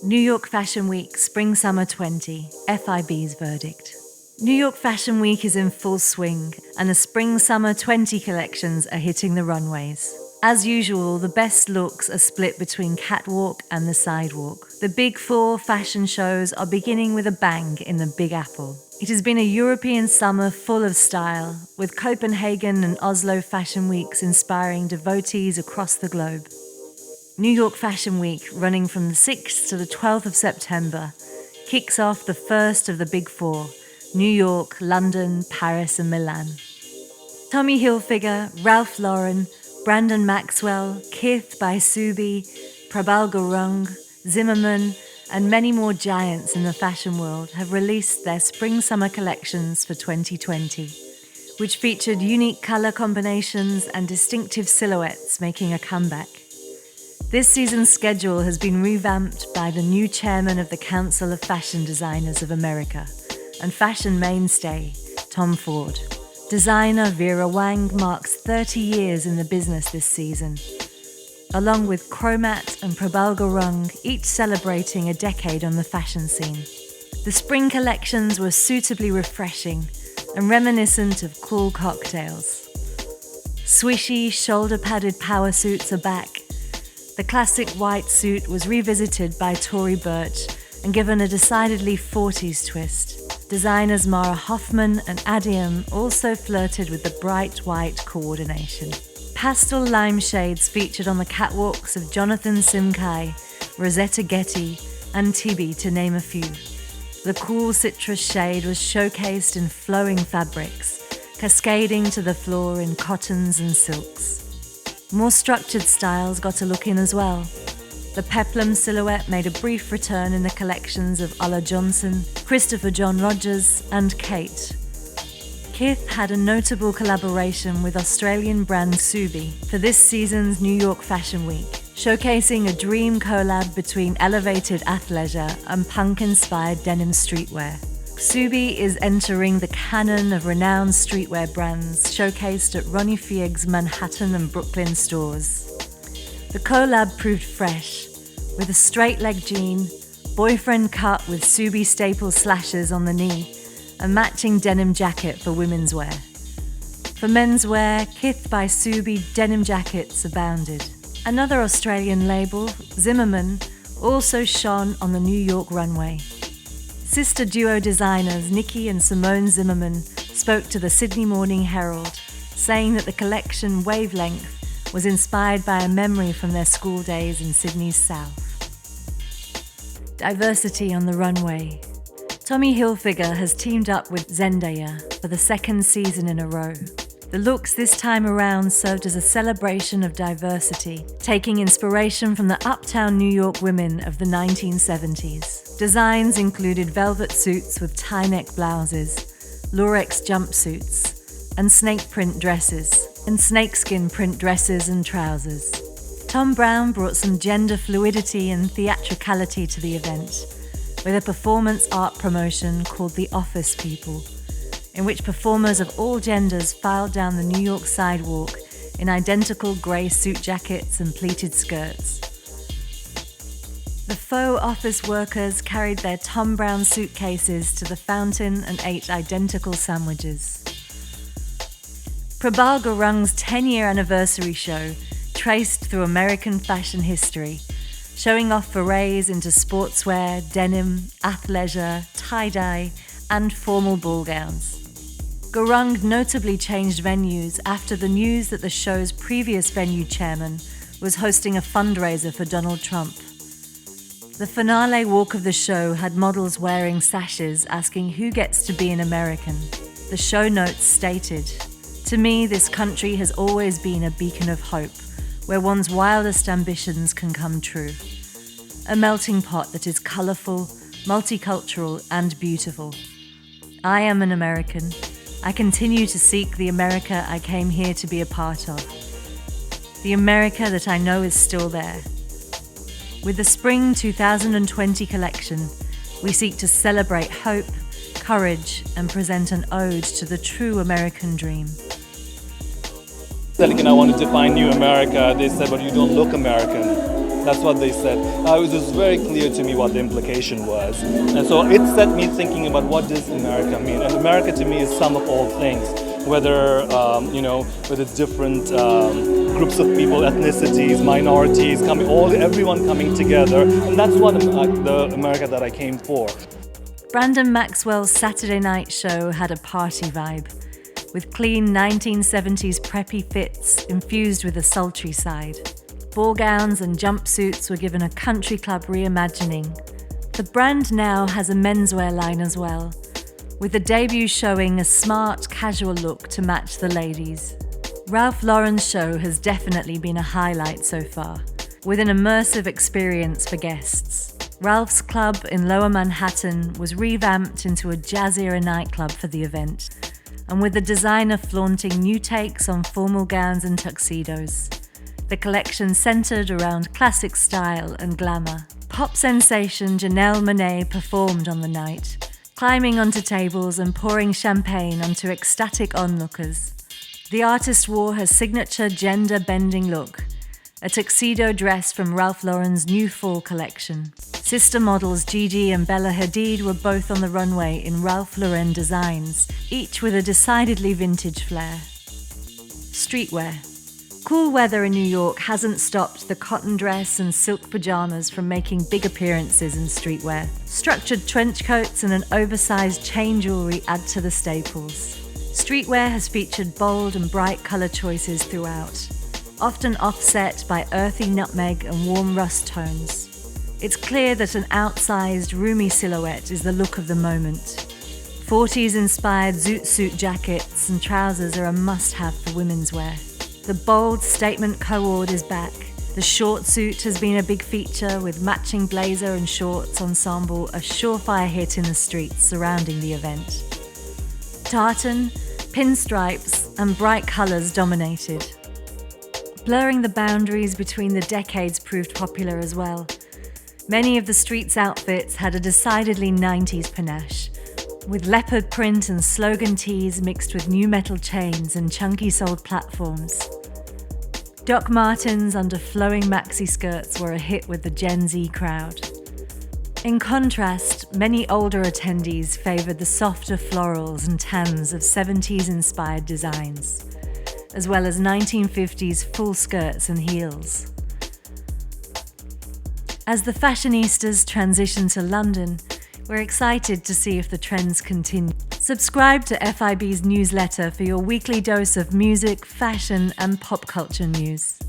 New York Fashion Week Spring-Summer 20, FIB'S verdict. New York Fashion Week is in full swing, and the Spring-Summer 20 collections are hitting the runways. As usual, the best looks are split between catwalk and the sidewalk. The big four fashion shows are beginning with a bang in the Big Apple. It has been a European summer full of style, with Copenhagen and Oslo fashion weeks inspiring devotees across the globe. New York Fashion Week, running from the 6th to the 12th of September, kicks off the first of the big four: New York, London, Paris and Milan. Tommy Hilfiger, Ralph Lauren, Brandon Maxwell, Kith by Ksubi, Prabal Gurung, Zimmermann, and many more giants in the fashion world have released their spring-summer collections for 2020, which featured unique color combinations and distinctive silhouettes making a comeback. This season's schedule has been revamped by the new chairman of the Council of Fashion Designers of America and fashion mainstay, Tom Ford. Designer Vera Wang marks 30 years in the business this season, along with Chromat and Prabal Gurung, each celebrating a decade on the fashion scene. The spring collections were suitably refreshing and reminiscent of cool cocktails. Swishy, shoulder-padded power suits are back. The classic white suit was revisited by Tory Burch and given a decidedly 40s twist. Designers Mara Hoffman and Adium also flirted with the bright white coordination. Pastel lime shades featured on the catwalks of Jonathan Simkai, Rosetta Getty, and Tibi, to name a few. The cool citrus shade was showcased in flowing fabrics, cascading to the floor in cottons and silks. More structured styles got a look in as well. The peplum silhouette made a brief return in the collections of Ola Johnson, Christopher John Rogers, and Kate. Kith had a notable collaboration with Australian brand Ksubi for this season's New York Fashion Week, showcasing a dream collab between elevated athleisure and punk-inspired denim streetwear. Ksubi is entering the canon of renowned streetwear brands showcased at Ronnie Fieg's Manhattan and Brooklyn stores. The collab proved fresh, with a straight-leg jean, boyfriend cut with Ksubi staple slashes on the knee, and matching denim jacket for women's wear. For men's wear, Kith by Ksubi denim jackets abounded. Another Australian label, Zimmermann, also shone on the New York runway. Sister duo designers Nikki and Simone Zimmermann spoke to the Sydney Morning Herald, saying that the collection Wavelength was inspired by a memory from their school days in Sydney's south. Diversity on the runway. Tommy Hilfiger has teamed up with Zendaya for the second season in a row. The looks this time around served as a celebration of diversity, taking inspiration from the uptown New York women of the 1970s. Designs included velvet suits with tie-neck blouses, lurex jumpsuits, and snake print dresses, and snakeskin print dresses and trousers. Tom Brown brought some gender fluidity and theatricality to the event, with a performance art promotion called The Office People, in which performers of all genders filed down the New York sidewalk in identical grey suit jackets and pleated skirts. The faux office workers carried their Tom Brown suitcases to the fountain and ate identical sandwiches. Prabal Gurung's 10-year anniversary show traced through American fashion history, showing off forays into sportswear, denim, athleisure, tie-dye, and formal ball gowns. Gurung notably changed venues after the news that the show's previous venue chairman was hosting a fundraiser for Donald Trump. The finale walk of the show had models wearing sashes asking who gets to be an American. The show notes stated, "To me, this country has always been a beacon of hope, where one's wildest ambitions can come true. A melting pot that is colourful, multicultural and beautiful. I am an American. I continue to seek the America I came here to be a part of. The America that I know is still there. With the Spring 2020 collection, we seek to celebrate hope, courage, and present an ode to the true American dream." I wanted to find new America. They said, but you don't look American. That's what they said. It was very clear to me what the implication was. And so it set me thinking about what does America mean. And America to me is sum of all things, whether, with its different groups of people, ethnicities, minorities, everyone coming together. And that's what the America that I came for. Brandon Maxwell's Saturday night show had a party vibe, with clean 1970s preppy fits infused with a sultry side. Ball gowns and jumpsuits were given a country club reimagining. The brand now has a menswear line as well, with the debut showing a smart, casual look to match the ladies. Ralph Lauren's show has definitely been a highlight so far, with an immersive experience for guests. Ralph's Club in Lower Manhattan was revamped into a jazz-era nightclub for the event, and with the designer flaunting new takes on formal gowns and tuxedos. The collection centered around classic style and glamour. Pop sensation Janelle Monáe performed on the night, climbing onto tables and pouring champagne onto ecstatic onlookers. The artist wore her signature gender-bending look, a tuxedo dress from Ralph Lauren's new fall collection. Sister models Gigi and Bella Hadid were both on the runway in Ralph Lauren designs, each with a decidedly vintage flair. Streetwear. Cool weather in New York hasn't stopped the cotton dress and silk pajamas from making big appearances in streetwear. Structured trench coats and an oversized chain jewelry add to the staples. Streetwear has featured bold and bright color choices throughout, often offset by earthy nutmeg and warm rust tones. It's clear that an outsized, roomy silhouette is the look of the moment. 40s-inspired zoot suit jackets and trousers are a must-have for women's wear. The bold statement co-ord is back. The short suit has been a big feature, with matching blazer and shorts ensemble a surefire hit in the streets surrounding the event. Tartan, pinstripes, and bright colours dominated. Blurring the boundaries between the decades proved popular as well. Many of the street's outfits had a decidedly 90s panache, with leopard print and slogan tees mixed with new metal chains and chunky-soled platforms. Doc Martens under flowing maxi skirts were a hit with the Gen Z crowd. In contrast, many older attendees favoured the softer florals and tans of 70s-inspired designs, as well as 1950s full skirts and heels. As the fashionistas transition to London, we're excited to see if the trends continue. Subscribe to FIB'S newsletter for your weekly dose of music, fashion, and pop culture news.